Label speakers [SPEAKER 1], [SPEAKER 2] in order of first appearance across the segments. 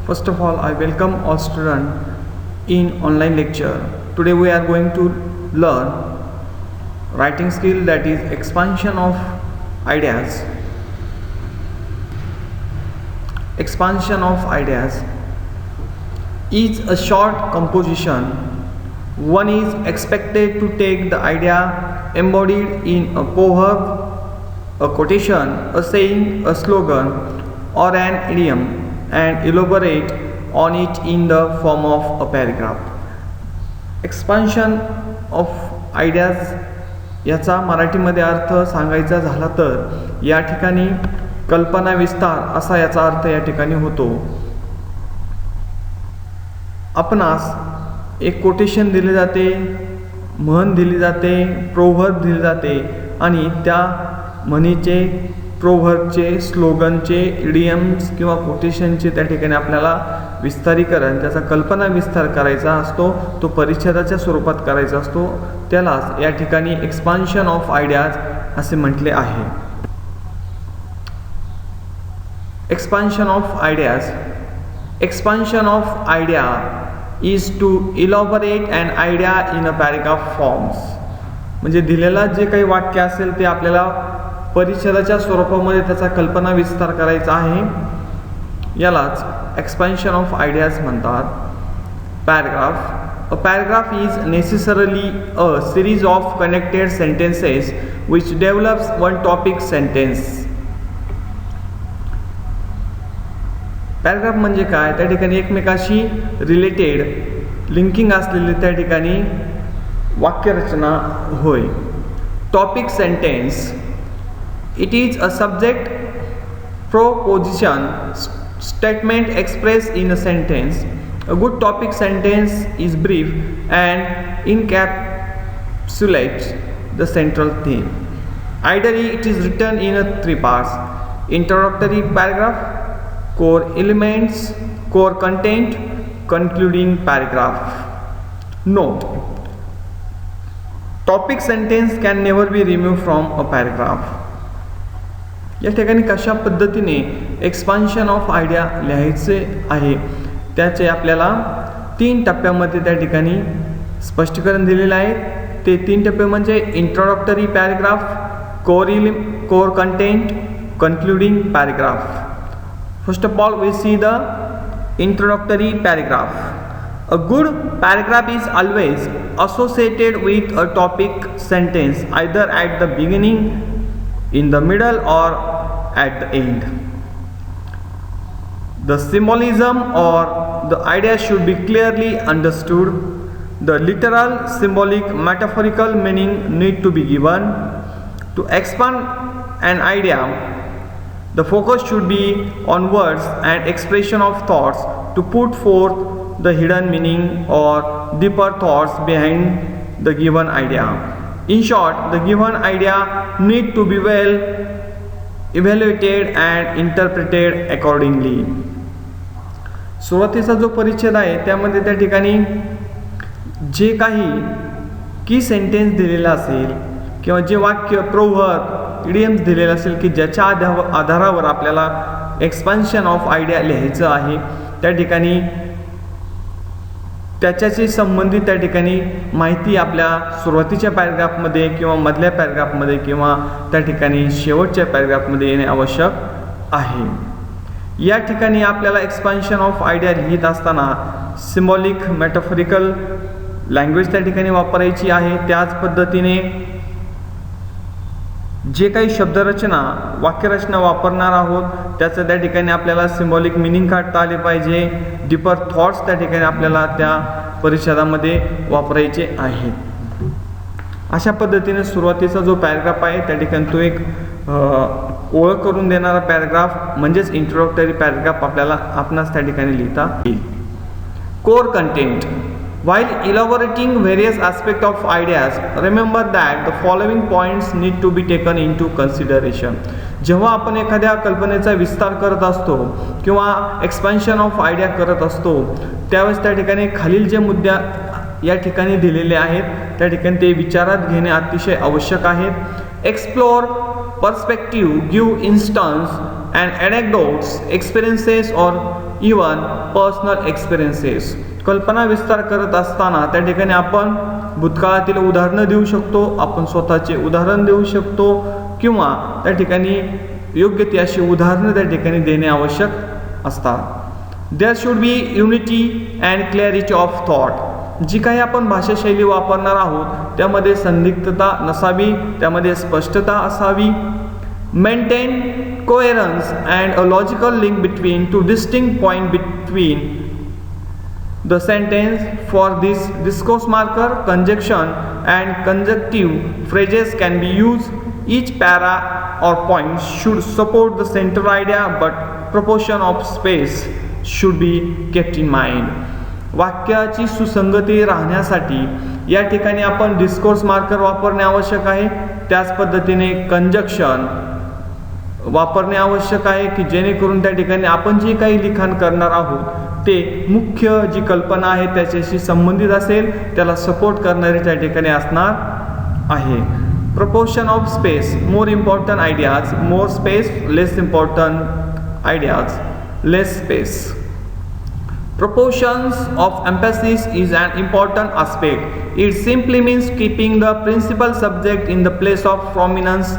[SPEAKER 1] First of all, I welcome all students in online lecture. Today we are going to learn writing skill, that is expansion of ideas. Expansion of ideas is a short composition. One is expected to take the idea embodied in a proverb, a quotation, a saying, a slogan, or an idiom and elaborate on it in the form of a paragraph. Expansion of ideas याचा मराठीमध्ये अर्थ सांगायचा झाला तर या ठिकाणी कल्पना विस्तार असा याचा अर्थ या ठिकाणी होतो. आपणास एक कोटेशन दिले जाते, म्हण दिली जाते, प्रोव्हर्ब दिले जाते आणि त्या म्हणीचे, प्रोव्हर्बचे, स्लोगनचे, इडियम्स किंवा कोटेशनचे त्या ठिकाणी आपल्याला विस्तारीकरण, त्याचा कल्पना विस्तार करायचा असतो, तो परिच्छेदाच्या स्वरूपात करायचा असतो. त्यालाच या ठिकाणी एक्सपान्शन ऑफ आयडियाज असे म्हटले आहे. Expansion of ideas. Expansion of idea is to elaborate an idea in a paragraph forms. म्हणजे दिलेला जे काही वाक्य असेल ते आपल्याला परिच्छेदाच्या स्वरूपामध्ये त्याचा कल्पना विस्तार करायचा आहे. यालाच एक्सपान्शन ऑफ आयडियाज म्हणतात. Paragraph. A paragraph is necessarily a series of connected sentences which develops one topic sentence. Paragraph म्हणजे काय? त्या ठिकाणी एकमेकाशी रिलेटेड लिंकिंग असलेली त्या ठिकाणी वाक्यरचना होय. Topic sentence. It is a subject proposition statement expressed in a sentence. A good topic sentence is brief and encapsulates the central theme. Ideally, it is written in 3 parts: introductory paragraph, core elements, core content, concluding paragraph. Note: topic sentence can never be removed from a paragraph. या ठिकाणी कशा पद्धतीने expansion of idea लिहायचे आहे त्याचे आपल्याला 3 टप्प्यामध्ये त्या ठिकाणी स्पष्टीकरण दिलेलं आहे. ते 3 टप्पे म्हणजे introductory paragraph, core content, concluding paragraph. First of all we see the introductory paragraph. A good paragraph is always associated with a topic sentence either at the beginning, in the middle, or at the end. The symbolism or the idea should be clearly understood. The literal, symbolic, metaphorical meaning need to be given. To expand an idea, the focus should be on words and expression of thoughts to put forth the hidden meaning or deeper thoughts behind the given idea. In short, the given idea need to be well evaluated and interpreted accordingly. सुरुवातीचा जो परिच्छेद आहे त्यामध्ये त्या ठिकाणी जे काही की सेंटेन्स दिलेला असेल किंवा जे वाक्य, प्रोव्हर्ब, इडियम्स दिलेलं असेल की ज्याच्या आधारावर आपल्याला एक्सपान्शन ऑफ आयडिया लिहायचं आहे त्या ठिकाणी त्याच्याशी संबंधित त्या ठिकाणी माहिती आपल्या सुरुवातीच्या पॅराग्राफमध्ये किंवा मधल्या पॅराग्राफमध्ये किंवा त्या ठिकाणी शेवटच्या पॅराग्राफमध्ये येणे आवश्यक आहे. या ठिकाणी आपल्याला एक्सपान्शन ऑफ आयडिया लिहित असताना सिम्बॉलिक, मेटाफोरिकल लँग्वेज त्या ठिकाणी वापरायची आहे. त्याच पद्धतीने जे काही शब्दरचना, वाक्यरचना वापरणार आहोत त्याचं त्या ठिकाणी आपल्याला सिम्बॉलिक मिनिंग काढता आले पाहिजे. डीपर थॉट्स त्या ठिकाणी आपल्याला त्या परिच्छेदामध्ये वापरायचे आहेत. अशा पद्धतीने सुरुवातीचा जो पॅराग्राफ आहे त्या ठिकाणी तो एक ओळख करून देणारा पॅराग्राफ म्हणजेच इंट्रोडक्टरी पॅराग्राफ आपणास त्या ठिकाणी लिहिता येईल. Core content. While elaborating various aspects of ideas, remember that the following points need to be taken into consideration. जेव्हा आपण एखाद्या कल्पनेचा विस्तार करत असतो किंवा एक्सपान्शन ऑफ आयडिया करत असतो त्यावेळेस त्या ठिकाणी खालील जे मुद्दे या ठिकाणी दिलेले आहेत त्या ठिकाणी ते विचारात घेणे अतिशय आवश्यक आहेत. Explore perspective, give instance and anecdotes, experiences or even personal experiences. कल्पना विस्तार करत असताना त्या ठिकाणी आपण भूतकाळातील उदाहरणं देऊ शकतो, आपण स्वतःचे उदाहरण देऊ शकतो किंवा त्या ठिकाणी योग्य ती अशी उदाहरणं त्या ठिकाणी देणे आवश्यक असतात. There should be unity and clarity of thought. जी काही आपण भाषाशैली वापरणार आहोत त्यामध्ये संदिग्धता नसावी, त्यामध्ये स्पष्टता असावी. Maintain coherence and a logical link between two distinct point between the sentence. For this discourse marker, conjunction and conjunctive phrases can be used. Each para or point should support the central idea, but proportion of space should be kept in mind. वाक्याची सुसंगती राहण्यासाठी या ठिकाणी आपण discourse marker वापरणे आवश्यक आहे. त्याच पद्धतीने कंजक्शन वापरणे आवश्यक आहे की जेणेकरून त्या ठिकाणी आपण जे काही लिखाण करणार आहोत ते मुख्य जी कल्पना आहे त्याच्याशी संबंधित असेल, त्याला सपोर्ट करणारे त्या ठिकाणी असणार आहे. Proportion of space, more important ideas more space, less important ideas less space. Proportions of emphasis is an important aspect. It simply means keeping the principal subject in the place of prominence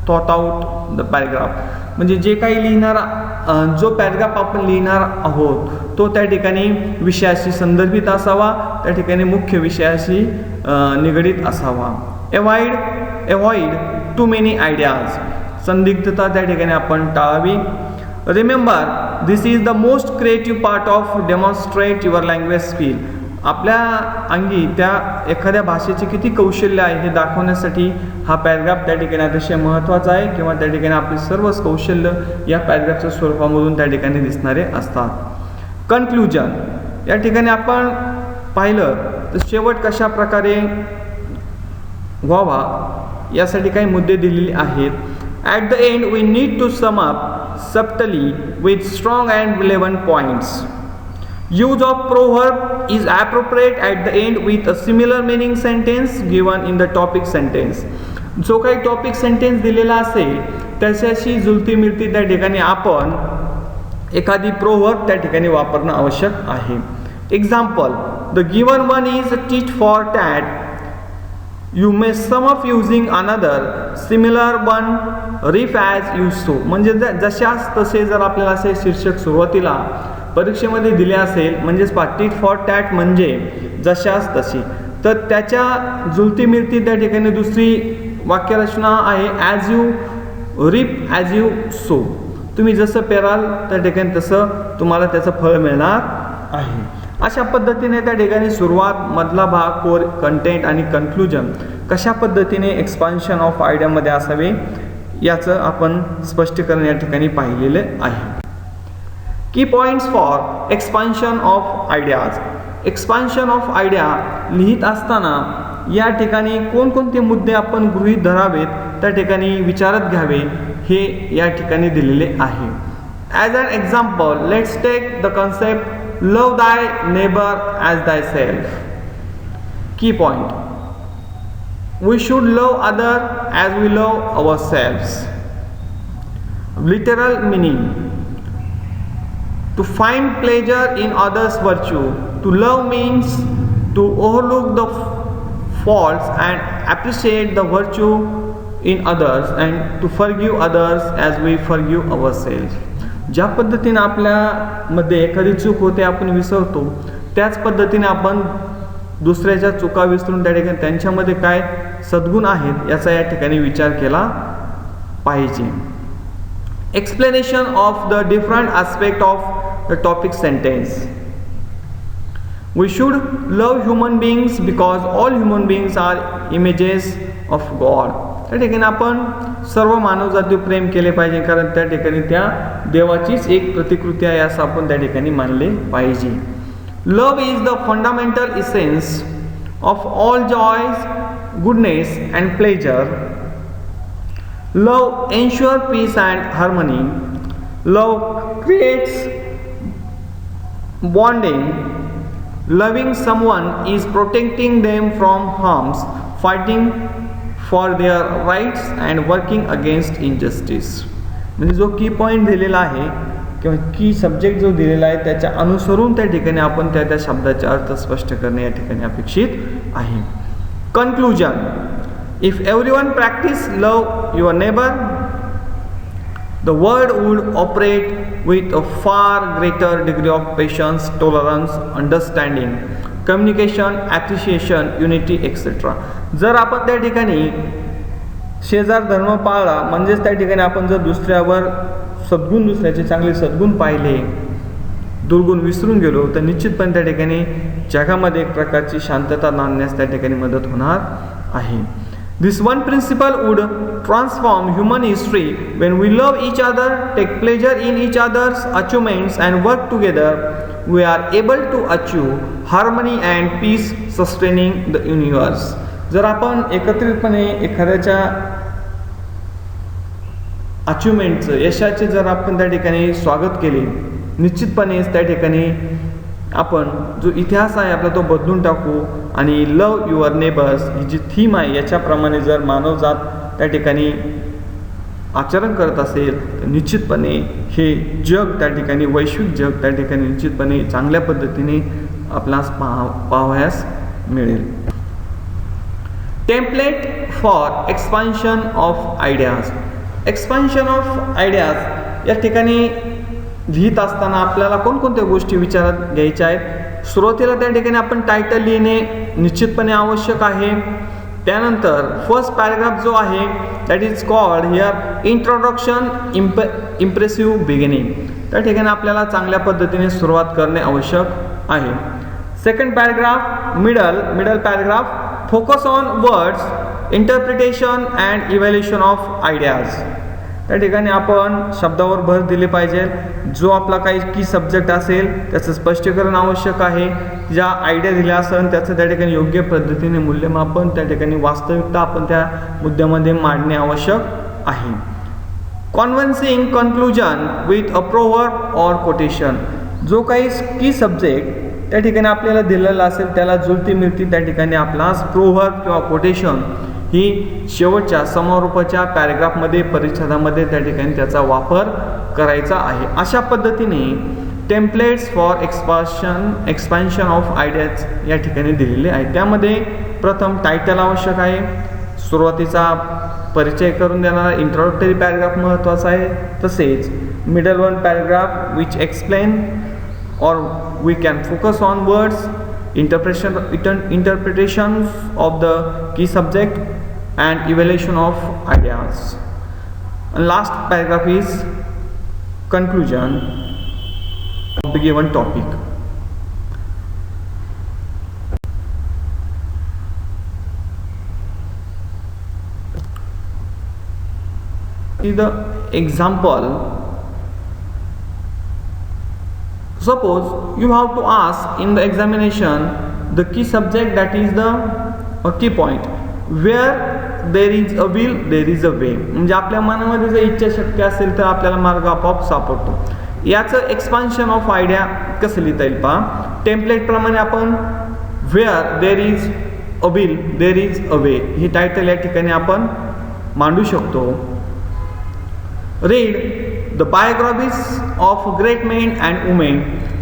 [SPEAKER 1] throughout the paragraph. म्हणजे जे काही लिहिणारा जो paragraph आपण लिहिणार आहोत तो त्या ठिकाणी विषयाशी संदर्भित असावा, त्या ठिकाणी मुख्य विषयाशी निगडीत असावा. अवॉइड टू मेनी आयडियाज, संदिग्धता त्या ठिकाणी आपण टाळावी. Remember this is the most creative part of demonstrate your language skill. आपल्या अंगी त्या एखाद्या भाषेचे किती कौशल्य आहे हे दाखवण्यासाठी हा पॅराग्राफ त्या ठिकाणी अतिशय महत्त्वाचा आहे किंवा त्या ठिकाणी आपले सर्वच कौशल्य या पॅराग्राफच्या स्वरूपामधून त्या ठिकाणी दिसणारे असतात. कन्क्लुजन, या ठिकाणी आपण पाहिलं तर शेवट कशा प्रकारे व्हावा यासाठी काही मुद्दे दिलेले आहेत. At the end we need to sum up subtly with strong and relevant points. Use of proverb is appropriate at the end with a similar meaning sentence given in the topic sentence. जो काही topic sentence दिलेला असेल त्याच्याशी जुळती मिळती त्या ठिकाणी आपण एखादी प्रोव्हर्ब त्या ठिकाणी वापरणं आवश्यक आहे. Example, the given one is tit for tat. You may sum up using another similar one riff as you so. म्हणजे जशास तसे जर आपल्याला असे शीर्षक सुरुवातीला परीक्षेमध्ये दिले असेल म्हणजेच टीट फॉर टॅट म्हणजे जशास तशी, तर त्याच्या जुळती मिळती त्या ठिकाणी दुसरी वाक्यरचना आहे as you rip as you so. तुम्ही जसं पेराल त्या ठिकाणी तसं तुम्हाला त्याचं फळ मिळणार आहे. अशा पद्धतीने त्या ठिकाणी सुरुवात, मधला भाग, कोर, कंटेंट आणि कन्क्लुजन कशा पद्धतीने एक्सपान्शन ऑफ आयडियामध्ये असावे याचं आपण स्पष्टीकरण या ठिकाणी पाहिलेले आहे. की points for expansion of ideas. Expansion of idea लिहित असताना या ठिकाणी कोणकोणते मुद्दे आपण गृहीत धरावेत त्या ठिकाणी विचारात घ्यावे हे या ठिकाणी दिलेले आहे. As an example let's take the concept love thy neighbor as thyself. Key point, we should love other as we love ourselves. Literal meaning, to find pleasure in others' virtue. To love means to overlook the faults and appreciate the virtue in others and to forgive others as we forgive ourselves. ज्या पद्धतीने आपल्यामध्ये एखादी चूक होते आपण विसरतो त्याच पद्धतीने आपण दुसऱ्याच्या चुका विसरून त्या ठिकाणी त्यांच्यामध्ये काय सद्गुण आहेत याचा या ठिकाणी विचार केला पाहिजे. Explanation of the different aspect of the topic sentence. We should love human beings because all human beings are images of God. त्या ठिकाणी आपण सर्व मानवजाती प्रेम केले पाहिजे कारण त्या ठिकाणी त्या देवाचीच एक प्रतिकृती आहे असं आपण त्या ठिकाणी मानले पाहिजे. Love is the fundamental essence of all joys, goodness and pleasure. Love ensure peace and harmony. Love creates bonding. Loving someone is protecting them from harms, fighting for their rights and working against injustice. म्हणजे जो की point दिलेला आहे किंवा की subject जो दिलेला आहे त्याच्या अनुसरून त्या ठिकाणी आपण त्या शब्दाचा अर्थ स्पष्ट करणे या ठिकाणी अपेक्षित आहे. Conclusion. If everyone practice love your neighbour, the world would operate with a far greater degree of patience, tolerance, understanding, communication, appreciation, unity, etc. जर आपण त्या ठिकाणी शेजार धर्म पाळला, म्हणजेच त्या ठिकाणी आपण जर दुसऱ्यावर सद्गुण, दुसऱ्याचे चांगले सद्गुण पाहिले, दुर्गुण विसरून गेलो, तर निश्चितपणे त्या ठिकाणी जगामध्ये एक प्रकारची शांतता नांदण्यास त्या ठिकाणी मदत होणार आहे. This one principle would transform human history. When we love each other, take pleasure in each other's achievements and work together, we are able to achieve harmony and peace, sustaining the universe. जर आपण एकत्रितपणे एखाद्याच्या अचिव्हमेंटचं, यशाचे जर आपण त्या ठिकाणी स्वागत केले, निश्चितपणेच त्या ठिकाणी आपण जो इतिहास आहे आपला तो बदलून टाकू आणि लव युअर नेबर्स ही जी थीम आहे याच्याप्रमाणे जर मानवजात त्या ठिकाणी आचरण करत असेल तर निश्चितपणे हे जग त्या ठिकाणी, वैश्विक जग त्या ठिकाणी निश्चितपणे चांगल्या पद्धतीने आपल्यास पाहावयास मिळेल. Template for expansion of ideas. Expansion of ideas या ठिकाणी लिहित असताना आपल्याला कोणकोणत्या गोष्टी विचारात घ्यायच्या आहेत. सुरुवातीला त्या ठिकाणी आपण टायटल लिहिणे निश्चितपणे आवश्यक आहे. त्यानंतर फर्स्ट पॅराग्राफ जो आहे that is called here introduction impressive beginning. त्या ठिकाणी आपल्याला चांगल्या पद्धतीने सुरुवात करणे आवश्यक आहे. Second paragraph middle paragraph focus on words, interpretation and evaluation of ideas. त्या ठिकाणी आपण शब्दावर भर दिली पाहिजे. जो आपला काही की सब्जेक्ट असेल त्याचं स्पष्टीकरण आवश्यक आहे. ज्या आयडिया दिल्या असेल त्याचं त्या ठिकाणी योग्य पद्धतीने मूल्यमापन, त्या ठिकाणी वास्तविकता आपण त्या मुद्द्यामध्ये मांडणे आवश्यक आहे. Convincing conclusion with a proverb or quotation. जो काही की सब्जेक्ट त्या ठिकाणी आपल्याला दिलेला असेल त्याला जुळती मिळती त्या ठिकाणी आपला प्रोव्हर्ब किंवा कोटेशन ही शेवटच्या समारोपाच्या पॅरेग्राफमध्ये, परिच्छेदामध्ये त्या ठिकाणी त्याचा वापर करायचा आहे. अशा पद्धतीने templates for expansion of ideas या ठिकाणी दिलेले आहे. त्यामध्ये प्रथम टायटल आवश्यक आहे, सुरुवातीचा परिचय करून देणारा इंट्रोडक्टरी पॅरेग्राफ महत्त्वाचा आहे. तसेच middle one paragraph which explain or we can focus on words, interpretation of the key subject and evaluation of ideas. And last paragraph is conclusion of the given topic. See the example. Suppose you have to ask in the examination the key subject, that is the key point. Where there is a will, there is a way. म्हणजे आपल्या मनामध्ये जर इच्छाशक्ती असेल तर आपल्याला मार्ग आपोआप सापडतो. याचं एक्सपान्शन ऑफ आयडिया कसं लिहिता येईल पहा. टेम्पलेट प्रमाणे आपण where there is a will there is a way हे टायटल या ठिकाणी आपण मांडू शकतो. Read the biographies of great men and women,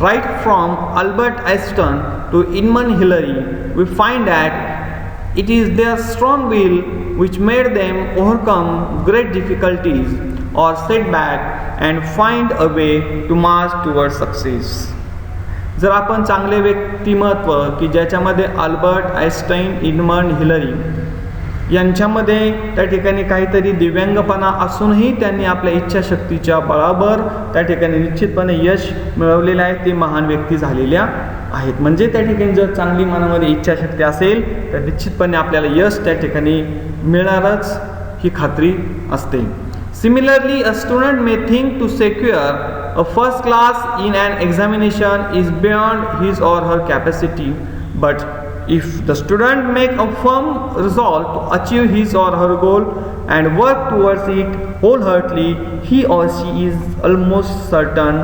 [SPEAKER 1] right from Albert Einstein to Edmund Hillary. We find that it is their strong will which made them overcome great difficulties or setback and find a way to march towards success. जर आपण चांगले व्यक्तिमत्व की ज्याच्यामध्ये Albert Einstein, Edmund Hillary यांच्यामध्ये त्या ठिकाणी काहीतरी दिव्यांगपणा असूनही त्यांनी आपल्या इच्छाशक्तीच्या बळावर त्या ठिकाणी निश्चितपणे यश मिळवलेले आहे, ते महान व्यक्ती झालेल्या आहेत. म्हणजे त्या ठिकाणी जर चांगली मनामध्ये इच्छाशक्ती असेल तर निश्चितपणे आपल्याला यश त्या ठिकाणी मिळणारच ही खात्री असते. Similarly a student may think to secure a first class in an examination is beyond his or her capacity, but if the student make a firm resolve to achieve his or her goal and work towards it wholeheartedly, he or she is almost certain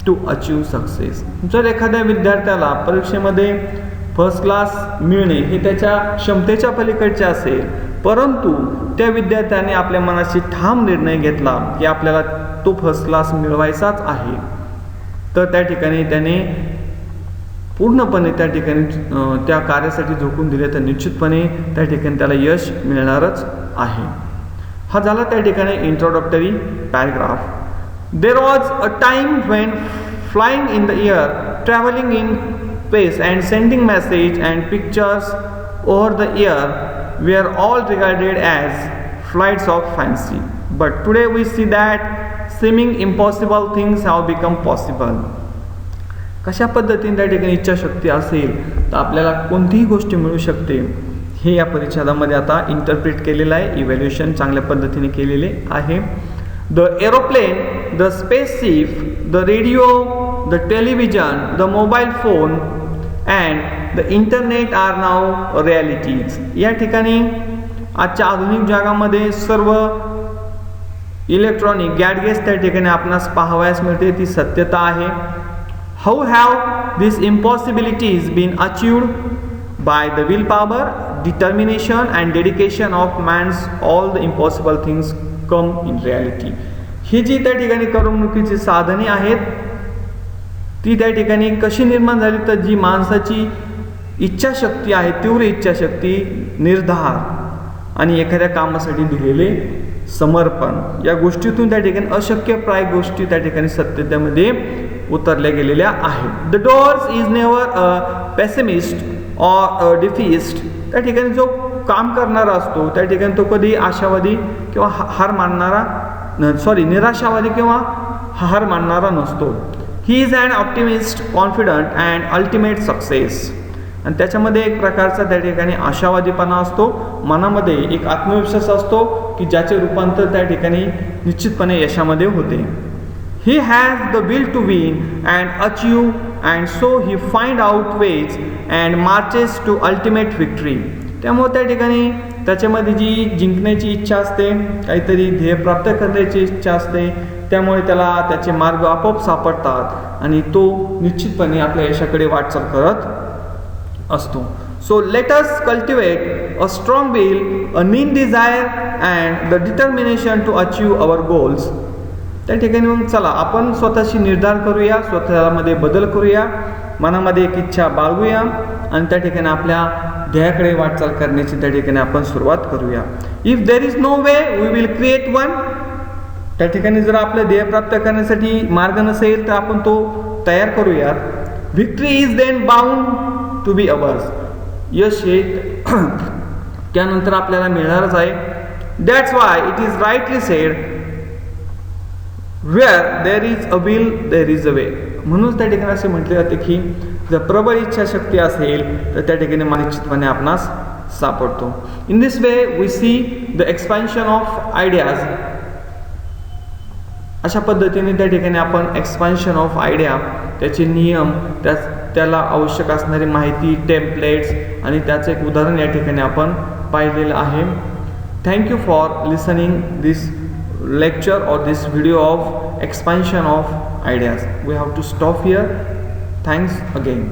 [SPEAKER 1] to achieve success. जर एखाद्या विद्यार्थ्याला परीक्षेमध्ये first class मिळणे हे त्याच्या क्षमतेच्या पलीकडचे असेल परंतु त्या विद्यार्थ्याने आपल्या मनाशी ठाम निर्णय घेतला की आपल्याला तो फर्स्ट क्लास मिळवायचाच आहे, तर त्या ठिकाणी त्याने पूर्णपणे त्या ठिकाणी त्या कार्यासाठी झोकून दिले तर निश्चितपणे त्या ठिकाणी त्याला यश मिळणारच आहे. हा झाला त्या ठिकाणी introductory paragraph. There was a time when flying in the air, travelling in space and sending message and pictures over the air were all regarded as flights of fancy. But today we see that seeming impossible things have become possible. कशा पद्धतीने त्या ठिकाणी इच्छाशक्ती असेल तर आपल्याला कोणतीही गोष्ट मिळू शकते, हे या परिच्छेदामध्ये आता इंटरप्रिट केलेलं आहे, इव्हॅल्युएशन चांगल्या पद्धतीने केलेले आहे. The aeroplane, the spaceship, the radio, the television, the mobile phone and the internet are now realities. या ठिकाणी आजच्या आधुनिक जगामध्ये सर्व इलेक्ट्रॉनिक गॅडगेट्स त्या ठिकाणी आपणास पाहावयास मिळते, ती सत्यता आहे. How have this impossibilities been achieved by the will power, determination and dedication of mans, all the impossible things come in reality. ही जी त्या ठिकाणी करमणुकीची साधने आहेत ती त्या ठिकाणी कशी निर्माण झाली, तर जी माणसाची इच्छाशक्ती आहे, तीव्र इच्छाशक्ती, निर्धार आणि एखाद्या कामासाठी दिलेले समर्पण, या गोष्टीतून त्या ठिकाणी अशक्यप्राय गोष्टी त्या ठिकाणी सत्यतेमध्ये उतरल्या गेलेल्या आहेत. The doers is never a pessimist or a defeatist. त्या ठिकाणी जो काम करणारा असतो त्या ठिकाणी तो कधी आशावादी किंवा हार मानणारा निराशावादी किंवा हार मानणारा नसतो. He is an optimist, confident and ultimate success. आणि त्याच्यामध्ये एक प्रकारचा त्या ठिकाणी आशावादीपणा असतो, मनामध्ये एक आत्मविश्वास असतो की ज्याचे रूपांतर त्या ठिकाणी निश्चितपणे यशामध्ये होते. He has the will to win and achieve and so he find out ways and marches to ultimate victory. त्यामुळे त्या ठिकाणी त्याच्यामध्ये जी जिंकण्याची इच्छा असते, काहीतरी ध्येय प्राप्त करण्याची इच्छा असते, त्यामुळे त्याला त्याचे मार्ग आपोआप सापडतात आणि तो निश्चितपणे आपल्या यशाकडे वाटचाल करत असतो. So let us cultivate a strong will, a keen desire and the determination to achieve our goals. त्या ठिकाणी मग चला आपण स्वतःशी निर्धार करूया, स्वतःमध्ये बदल करूया, मनामध्ये एक इच्छा बाळगूया आणि त्या ठिकाणी आपल्या ध्येयाकडे वाटचाल करण्याची त्या ठिकाणी आपण सुरुवात करूया. If there is no way we will create one. त्या ठिकाणी जर आपलं ध्येय प्राप्त करण्यासाठी मार्ग नसेल तर आपण तो तयार करूया. Victory is then bound to be ours. यश हे त्यानंतर आपल्याला मिळणारच आहे. That's why it is rightly said, where there is a will there is a way. म्हणून त्या ठिकाणी असे म्हटले जाते की जर प्रबळ इच्छाशक्ती असेल तर त्या ठिकाणी निश्चितपणे आपणास सापडतो. In this way we see the expansion of ideas. अशा पद्धतीने त्या ठिकाणी आपण एक्सपान्शन ऑफ आयडिया, त्याचे नियम, त्याला आवश्यक असणारी माहिती, टेम्पलेट्स आणि त्याचं एक उदाहरण या ठिकाणी आपण पाहिलेलं आहे. Thank you for listening this lecture or this video of expansion of ideas. We have to stop here. Thanks again.